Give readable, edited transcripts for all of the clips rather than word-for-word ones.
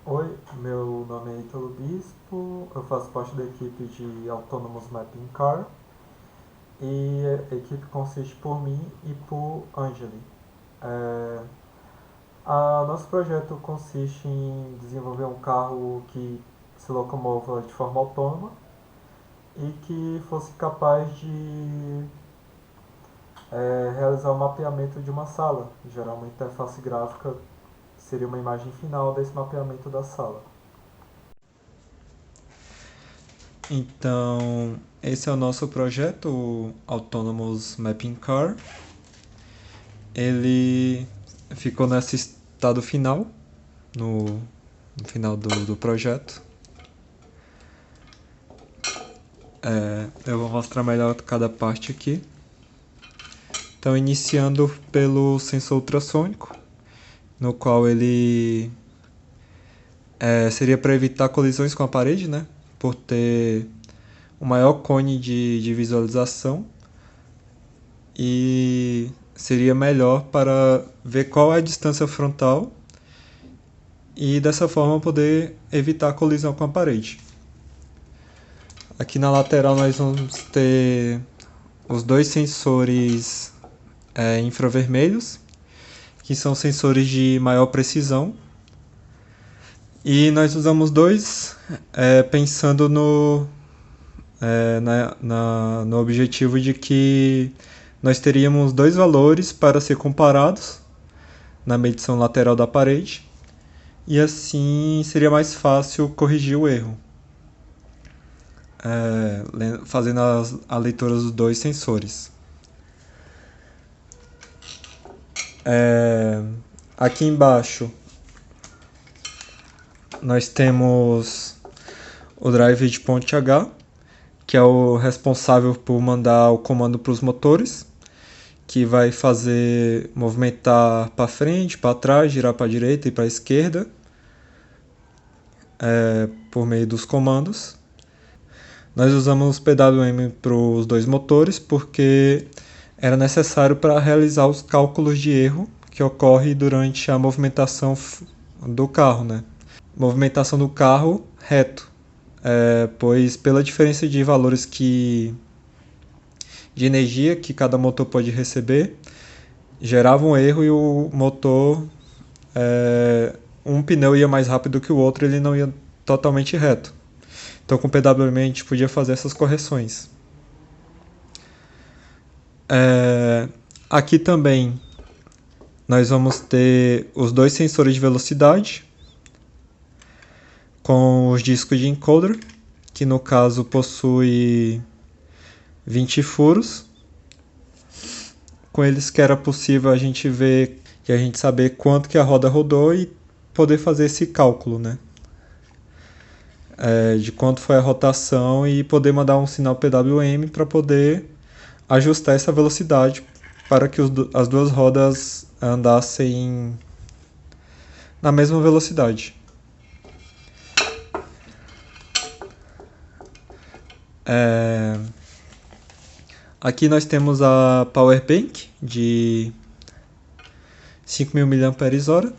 Oi, meu nome é Ítalo Bispo, eu faço parte da equipe de Autonomous Mapping Car e a equipe consiste por mim e por Angeli. É, Nosso projeto consiste em desenvolver um carro que se locomova de forma autônoma e que fosse capaz de realizar o mapeamento de uma sala, gerar uma interface gráfica, que seria uma imagem final desse mapeamento da sala. Então, esse é o nosso projeto, o Autonomous Mapping Car. Ele ficou nesse estado final, no final do projeto. Eu vou mostrar melhor cada parte aqui. Então, iniciando pelo sensor ultrassônico, no qual ele seria para evitar colisões com a parede, né? Por ter o maior cone de visualização e seria melhor para ver qual é a distância frontal e dessa forma poder evitar a colisão com a parede. Aqui na lateral nós vamos ter os dois sensores infravermelhos, que são sensores de maior precisão. E nós usamos dois pensando no objetivo de que nós teríamos dois valores para ser comparados na medição lateral da parede e assim seria mais fácil corrigir o erro, fazendo a leitura dos dois sensores. Aqui embaixo nós temos o drive de ponte H, que é o responsável por mandar o comando para os motores, que vai fazer movimentar para frente, para trás, girar para a direita e para a esquerda, por meio dos comandos. Nós usamos PWM para os dois motores porque era necessário para realizar os cálculos de erro que ocorre durante a movimentação do carro, né? Movimentação do carro reto, pois pela diferença de valores de energia que cada motor pode receber, gerava um erro e o motor, um pneu ia mais rápido que o outro, ele não ia totalmente reto. Então com o PWM a gente podia fazer essas correções. Aqui também nós vamos ter os dois sensores de velocidade com os discos de encoder, que no caso possui 20 furos. Com eles que era possível a gente ver e a gente saber quanto que a roda rodou e poder fazer esse cálculo, né? De quanto foi a rotação e poder mandar um sinal PWM para poder ajustar essa velocidade para que as duas rodas andassem na mesma velocidade. Aqui nós temos a Power Bank de 5.000 mAh,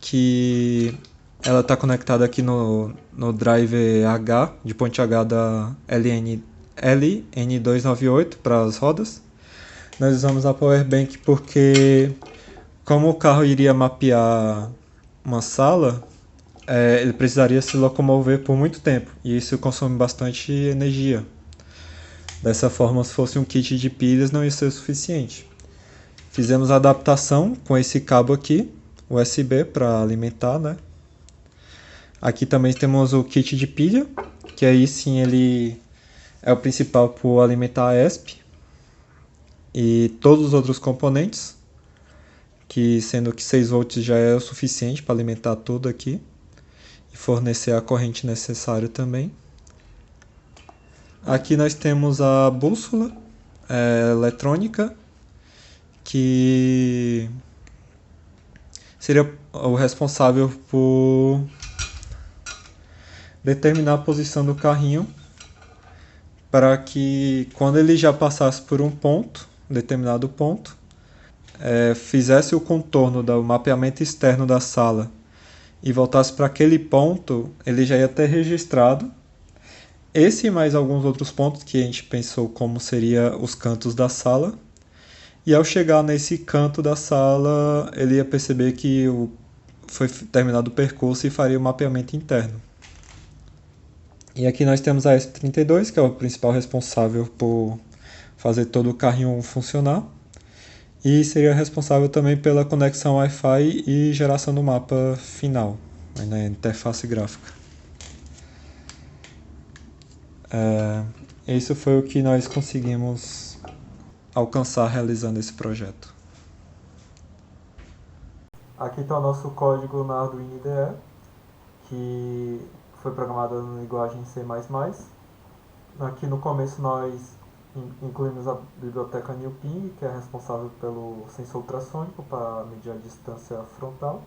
que ela está conectada aqui no drive H, de ponte H da LN298 para as rodas. Nós usamos a Power Bank porque, como o carro iria mapear uma sala, ele precisaria se locomover por muito tempo e isso consome bastante energia. Dessa forma, se fosse um kit de pilhas, não ia ser o suficiente. Fizemos a adaptação com esse cabo aqui, USB, para alimentar, né? Aqui também temos o kit de pilha, que aí sim ele é o principal para alimentar a ESP e todos os outros componentes, que sendo que 6 volts já é o suficiente para alimentar tudo aqui e fornecer a corrente necessária também. Aqui nós temos a bússola eletrônica, que seria o responsável por determinar a posição do carrinho para que quando ele já passasse por um determinado ponto, fizesse o contorno do mapeamento externo da sala e voltasse para aquele ponto, ele já ia ter registrado esse e mais alguns outros pontos que a gente pensou como seria os cantos da sala. E ao chegar nesse canto da sala, ele ia perceber que foi terminado o percurso e faria o mapeamento interno. E aqui nós temos a ESP32, que é o principal responsável por fazer todo o carrinho funcionar. E seria responsável também pela conexão Wi-Fi e geração do mapa final, na interface gráfica. Isso foi o que nós conseguimos alcançar realizando esse projeto. Aqui está o nosso código na Arduino IDE, que foi programado na linguagem C++. Aqui no começo nós incluímos a biblioteca NewPing, que é responsável pelo sensor ultrassônico para medir a distância frontal.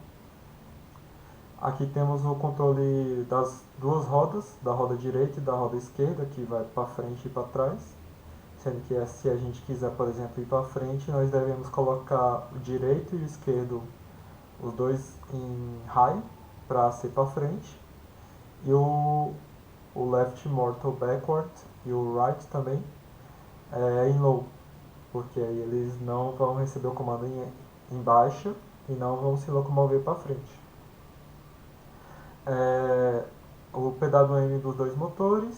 Aqui temos o controle das duas rodas, da roda direita e da roda esquerda, que vai para frente e para trás. Sendo que se a gente quiser, por exemplo, ir para frente, nós devemos colocar o direito e o esquerdo, os dois em high, para ser para frente. E o left mortal backward e o right também em low, porque aí eles não vão receber o comando em baixa e não vão se locomover para frente. O PWM dos dois motores,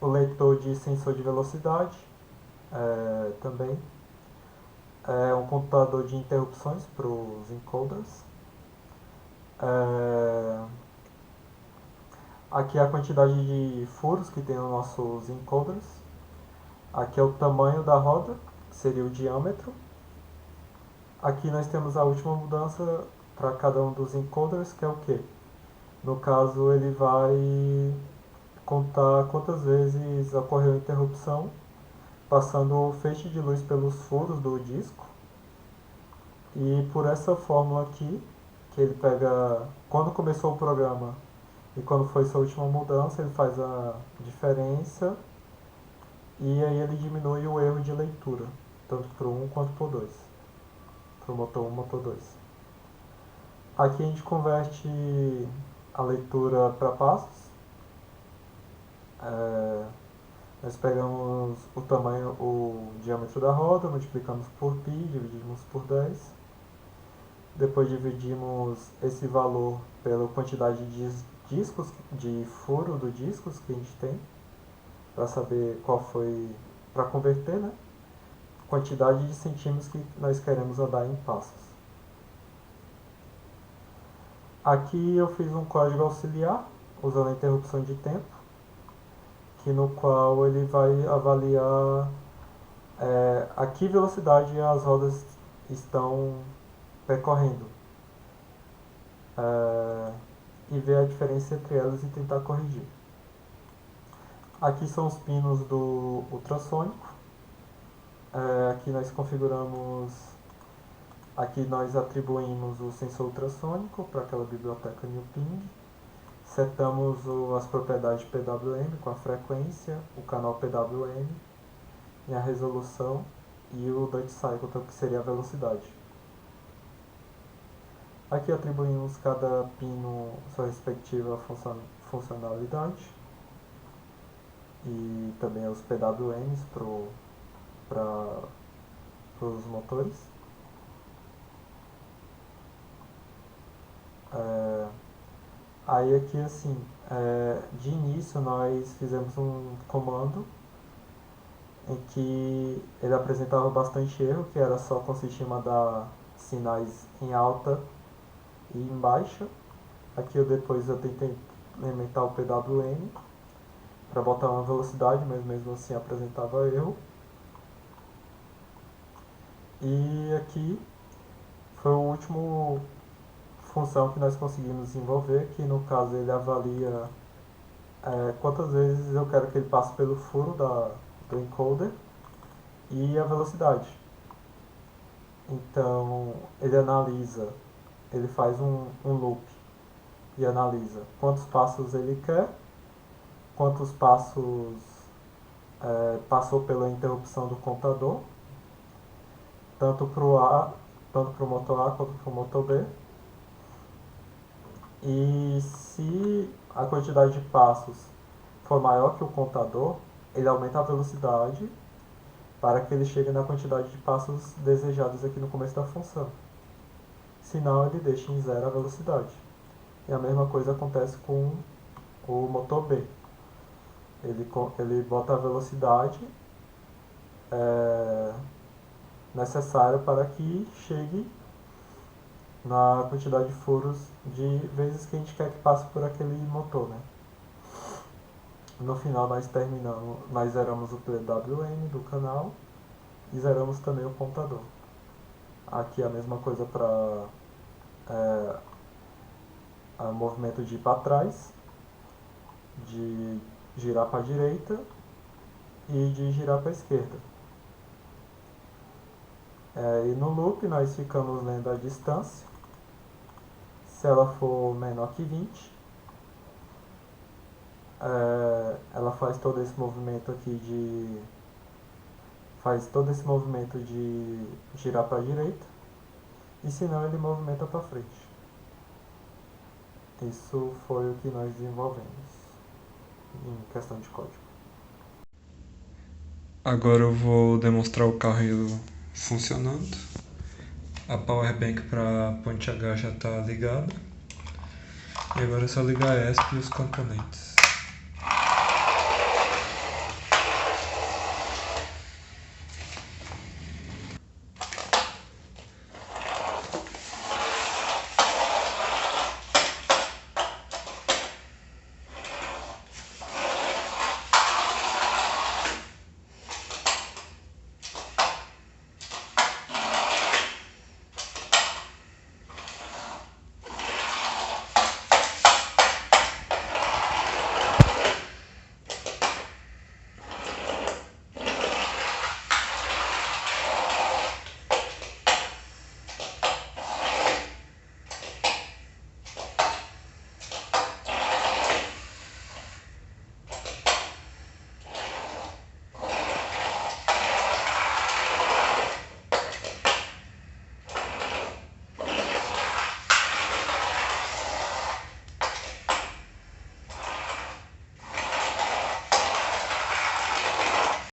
o leitor de sensor de velocidade também, um computador de interrupções para os encoders. Aqui é a quantidade de furos que tem nos nossos encoders. Aqui é o tamanho da roda, que seria o diâmetro. Aqui nós temos a última mudança para cada um dos encoders, que é o que? No caso, ele vai contar quantas vezes ocorreu a interrupção, passando o feixe de luz pelos furos do disco. E por essa fórmula aqui, que ele pega quando começou o programa e quando foi sua última mudança, ele faz a diferença e aí ele diminui o erro de leitura, tanto para o 1 quanto para o 2, para o motor 1 e motor 2. Aqui a gente converte a leitura para passos. Nós pegamos o tamanho, o diâmetro da roda, multiplicamos por π, dividimos por 10. Depois dividimos esse valor pela quantidade de discos, de furo do discos que a gente tem, para saber qual foi, para converter, né? Quantidade de centímetros que nós queremos andar em passos. Aqui eu fiz um código auxiliar, usando a interrupção de tempo, que no qual ele vai avaliar a que velocidade as rodas estão percorrendo e ver a diferença entre elas e tentar corrigir. Aqui são os pinos do ultrassônico. Aqui nós configuramos, aqui nós atribuímos o sensor ultrassônico para aquela biblioteca NewPing. Setamos as propriedades de PWM com a frequência, o canal PWM e a resolução e o duty cycle, que seria a velocidade. Aqui atribuímos cada pino sua respectiva funcionalidade e também os PWMs para os motores. Aí aqui assim, de início nós fizemos um comando em que ele apresentava bastante erro, que era só consistir em mandar sinais em alta e em baixa. Aqui depois eu tentei implementar o PWM para botar uma velocidade, mas mesmo assim apresentava erro. E aqui foi o último função que nós conseguimos desenvolver, que no caso ele avalia quantas vezes eu quero que ele passe pelo furo do encoder e a velocidade. Então ele analisa, ele faz um loop e analisa quantos passos ele quer, quantos passos passou pela interrupção do contador, tanto para o motor A quanto para o motor B. E se a quantidade de passos for maior que o contador, ele aumenta a velocidade para que ele chegue na quantidade de passos desejados aqui no começo da função. Senão, ele deixa em zero a velocidade. E a mesma coisa acontece com o motor B. Ele bota a velocidade é, necessária para que chegue na quantidade de furos de vezes que a gente quer que passe por aquele motor, né? No final nós zeramos o PWM do canal e zeramos também o contador. Aqui a mesma coisa para o movimento de ir para trás, de girar para a direita e de girar para a esquerda. E no loop nós ficamos lendo a distância. Se ela for menor que 20, ela faz todo esse movimento aqui de girar para a direita, e se não, ele movimenta para frente. Isso foi o que nós desenvolvemos em questão de código. Agora eu vou demonstrar o carro funcionando. A power bank para ponte H já está ligada. E agora é só ligar a ESP e os componentes.